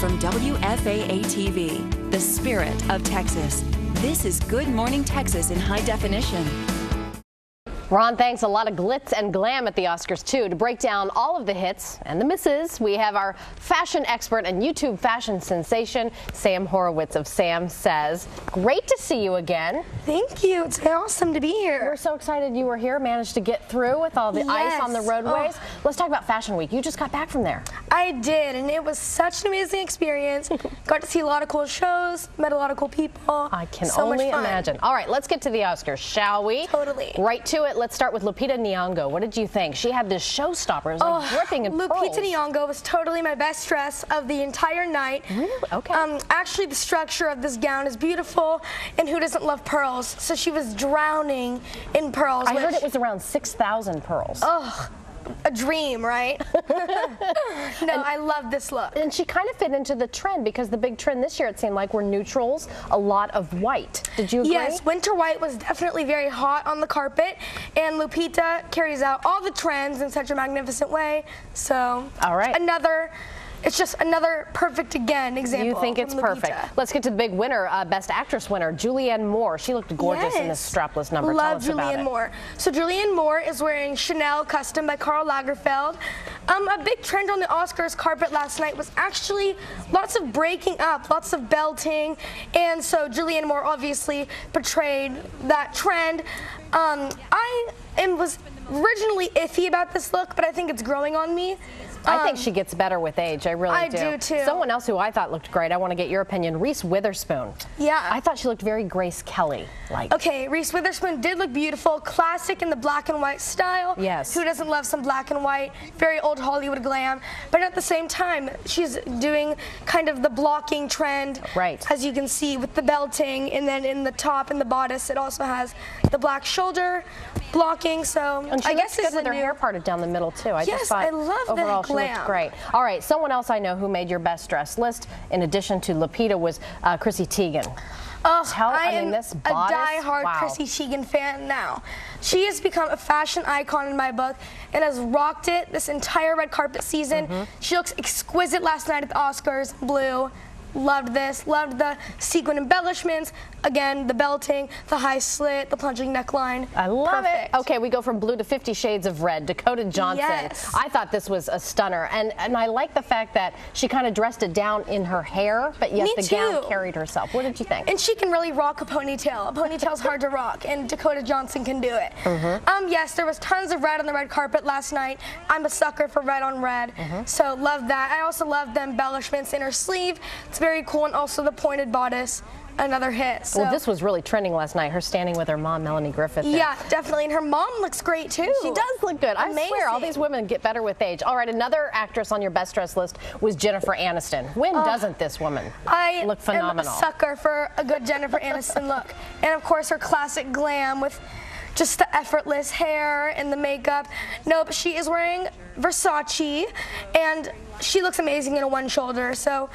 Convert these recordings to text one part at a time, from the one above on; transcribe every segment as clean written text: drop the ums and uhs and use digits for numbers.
from WFAA-TV, the spirit of Texas. This is Good Morning Texas in high definition. Ron, thanks. A lot of glitz and glam at the Oscars, too. To break down all of the hits and the misses, we have our fashion expert and YouTube fashion sensation, Sam Horowitz of Sam Says. Great to see you again. Thank you. It's awesome to be here. We're so excited you were here, managed to get through with all the ice on the roadways. Oh. Let's talk about Fashion Week. You just got back from there. I did, and it was such an amazing experience. Got to see a lot of cool shows, met a lot of cool people. I can only imagine. All right, let's get to the Oscars, shall we? Totally. Right to it. Let's start with Lupita Nyong'o. What did you think? She had this showstopper. It was like dripping in pearls. Lupita Nyong'o was totally my best dress of the entire night. Really? Okay. Actually, the structure of this gown is beautiful, and who doesn't love pearls? So she was drowning in pearls. I heard it was around 6,000 pearls. Oh. A dream, right? No, I love this look. And she kind of fit into the trend because the big trend this year, it seemed like, were neutrals, a lot of white. Did you agree? Yes, winter white was definitely very hot on the carpet, and Lupita carries out all the trends in such a magnificent way. So, all right. It's just another perfect example. You think it's perfect. Let's get to the big winner, Best Actress winner, Julianne Moore. She looked gorgeous in this strapless number. Love Julianne Moore. So Julianne Moore is wearing Chanel Custom by Karl Lagerfeld. A big trend on the Oscars carpet last night was actually lots of breaking up, lots of belting, and so Julianne Moore obviously portrayed that trend. I was originally iffy about this look, but I think it's growing on me. I think she gets better with age. I really do. I do too. Someone else who I thought looked great, I want to get your opinion, Reese Witherspoon. Yeah. I thought she looked very Grace Kelly-like. Okay, Reese Witherspoon did look beautiful, classic in the black and white style. Yes. Who doesn't love some black and white? Very old Hollywood glam. But at the same time, she's doing kind of the blocking trend. Right. As you can see with the belting, and then in the top and the bodice, it also has the black shoulder blocking. So and she I guess good with her hair parted down the middle too. Yes, I love overall that glam. She looked great. All right, someone else I know who made your best dress list, in addition to Lupita, was Chrissy Teigen. I am this a bodice, die-hard Chrissy Teigen fan now. She has become a fashion icon in my book and has rocked it this entire red carpet season. She looks exquisite last night at the Oscars, blue. Loved this, loved the sequin embellishments, again, the belting, the high slit, the plunging neckline. I love it. Okay, we go from blue to 50 Shades of Red. Dakota Johnson. Yes. I thought this was a stunner, and I like the fact that she kind of dressed it down in her hair, but yet the gown carried herself. What did you think? And she can really rock a ponytail. A ponytail's hard to rock, and Dakota Johnson can do it. Yes, there was tons of red on the red carpet last night. I'm a sucker for red on red, so love that. I also love the embellishments in her sleeve. It's very cool, and also the pointed bodice, another hit. So. Well, this was really trending last night, her standing with her mom, Melanie Griffith. Yeah, definitely, and her mom looks great too. She does look good. Amazing. I swear, all these women get better with age. All right, another actress on your best dress list was Jennifer Aniston. When doesn't this woman look phenomenal? I am a sucker for a good Jennifer Aniston look, and of course her classic glam with just the effortless hair and the makeup. No, but she is wearing Versace, and she looks amazing in a one shoulder, so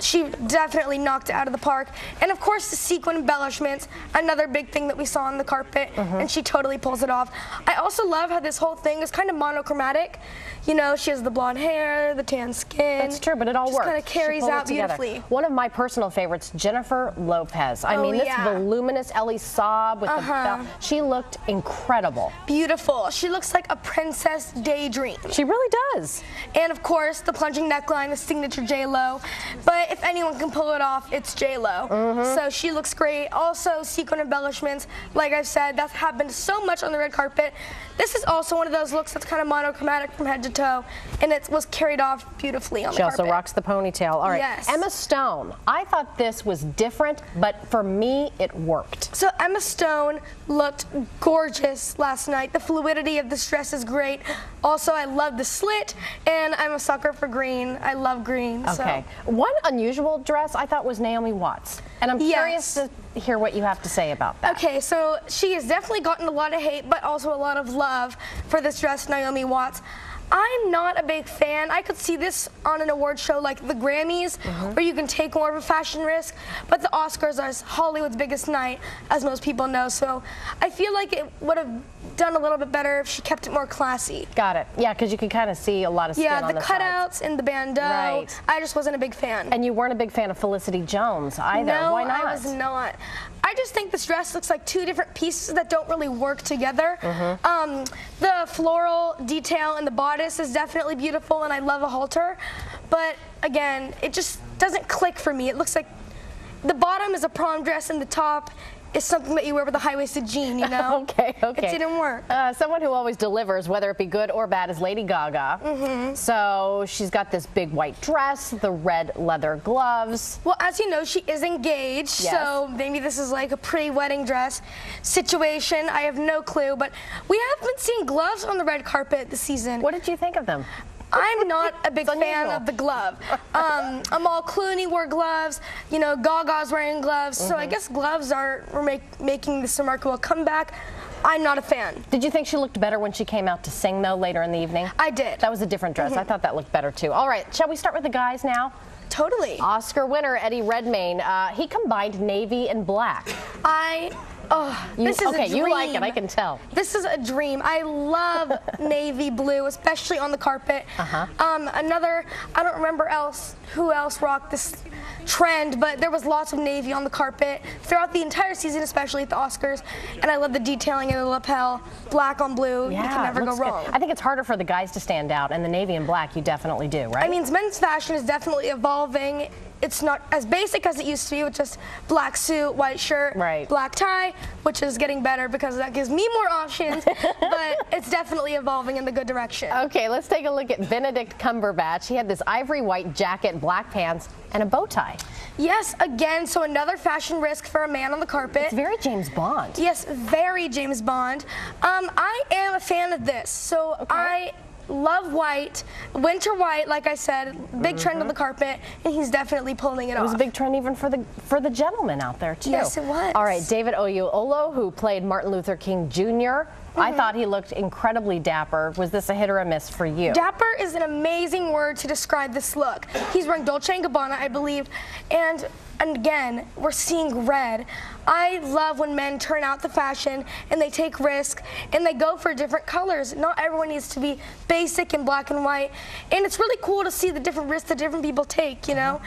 she definitely knocked it out of the park. And of course the sequin embellishments, another big thing that we saw on the carpet, and she totally pulls it off. I also love how this whole thing is kind of monochromatic. You know, she has the blonde hair, the tan skin. That's true, but it all works. Kind of carries out beautifully. One of my personal favorites, Jennifer Lopez. I mean, this voluminous Ellie Saab with the belt. She looked incredible. Beautiful. She looks like a princess daydream. She really does. And of course, the plunging neckline, the signature J-Lo. But if anyone can pull it off, it's J-Lo. So she looks great. Also, sequin embellishments. Like I've said, that's happened so much on the red carpet. This is also one of those looks that's kind of monochromatic from head to toe, and it was carried off beautifully on the carpet. She also rocks the ponytail. All right, yes. Emma Stone. I thought this was different, but for me, it worked. So Emma Stone looked gorgeous last night. The fluidity of this dress is great. Also, I love the slit, and I'm a sucker for green. I love green. Okay. So. One unusual dress I thought was Naomi Watts, and I'm curious to hear what you have to say about that. Okay, so she has definitely gotten a lot of hate, but also a lot of love for this dress, Naomi Watts. I'm not a big fan. I could see this on an award show like the Grammys, where you can take more of a fashion risk, but the Oscars are Hollywood's biggest night, as most people know, so I feel like it would have done a little bit better if she kept it more classy. Got it. Yeah, because you can kind of see a lot of skin on the sides. Yeah, the cutouts and the bandeau. Right. I just wasn't a big fan. And you weren't a big fan of Felicity Jones either. No, Why not? I was not. I just think this dress looks like two different pieces that don't really work together. The floral detail in the bodice is definitely beautiful, and I love a halter. But again, it just doesn't click for me. It looks like the bottom is a prom dress and the top is something that you wear with a high-waisted jean, you know? Okay. It didn't work. Someone who always delivers, whether it be good or bad, is Lady Gaga. So she's got this big white dress, the red leather gloves. Well, as you know, she is engaged, Yes. so maybe this is like a pre-wedding dress situation. I have no clue, but we have been seeing gloves on the red carpet this season. What did you think of them? I'm not a big fan unusual. of the glove. Amal Clooney wore gloves. You know, Gaga's wearing gloves. So I guess gloves are making this remarkable comeback. I'm not a fan. Did you think she looked better when she came out to sing, though, later in the evening? I did. That was a different dress. I thought that looked better, too. All right, shall we start with the guys now? Totally. Oscar winner Eddie Redmayne. He combined navy and black. This is a dream. You like it, I can tell. This is a dream. I love navy blue, especially on the carpet. I don't remember who else rocked this trend, but there was lots of navy on the carpet throughout the entire season, especially at the Oscars. And I love the detailing in the lapel, black on blue. Yeah, you can never go looks good. wrong. I think it's harder for the guys to stand out, and the navy and black you definitely do, right? I mean, men's fashion is definitely evolving. It's not as basic as it used to be with just black suit, white shirt, black tie, which is getting better because that gives me more options, but it's definitely evolving in the good direction. Okay, let's take a look at Benedict Cumberbatch. He had this ivory white jacket, black pants, and a bow tie. Yes, again, so another fashion risk for a man on the carpet. It's very James Bond. Yes, very James Bond. I am a fan of this, so I love white, winter white, like I said, big trend on the carpet, and he's definitely pulling it off. It was a big trend even for the gentlemen out there, too. Yes, it was. All right, David Oyelowo, who played Martin Luther King Jr., I thought he looked incredibly dapper. Was this a hit or a miss for you? Dapper is an amazing word to describe this look. He's wearing Dolce & Gabbana, I believe, and again, we're seeing red. I love when men turn out the fashion and they take risks and they go for different colors. Not everyone needs to be basic and black and white. And it's really cool to see the different risks that different people take, you know?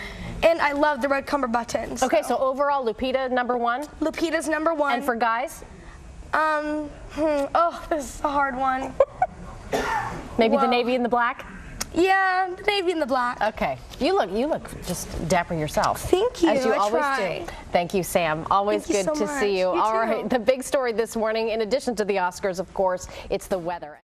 And I love the red cumber buttons. Okay, so overall, Lupita, #1? Lupita's #1. And for guys? This is a hard one. Maybe the navy and the black? Yeah, the navy and the black. Okay. You look just dapper yourself. Thank you. As you I always try. do. Thank you, Sam. Always Thank you good so to much. see you. You All too. right. The big story this morning, in addition to the Oscars, of course, it's the weather.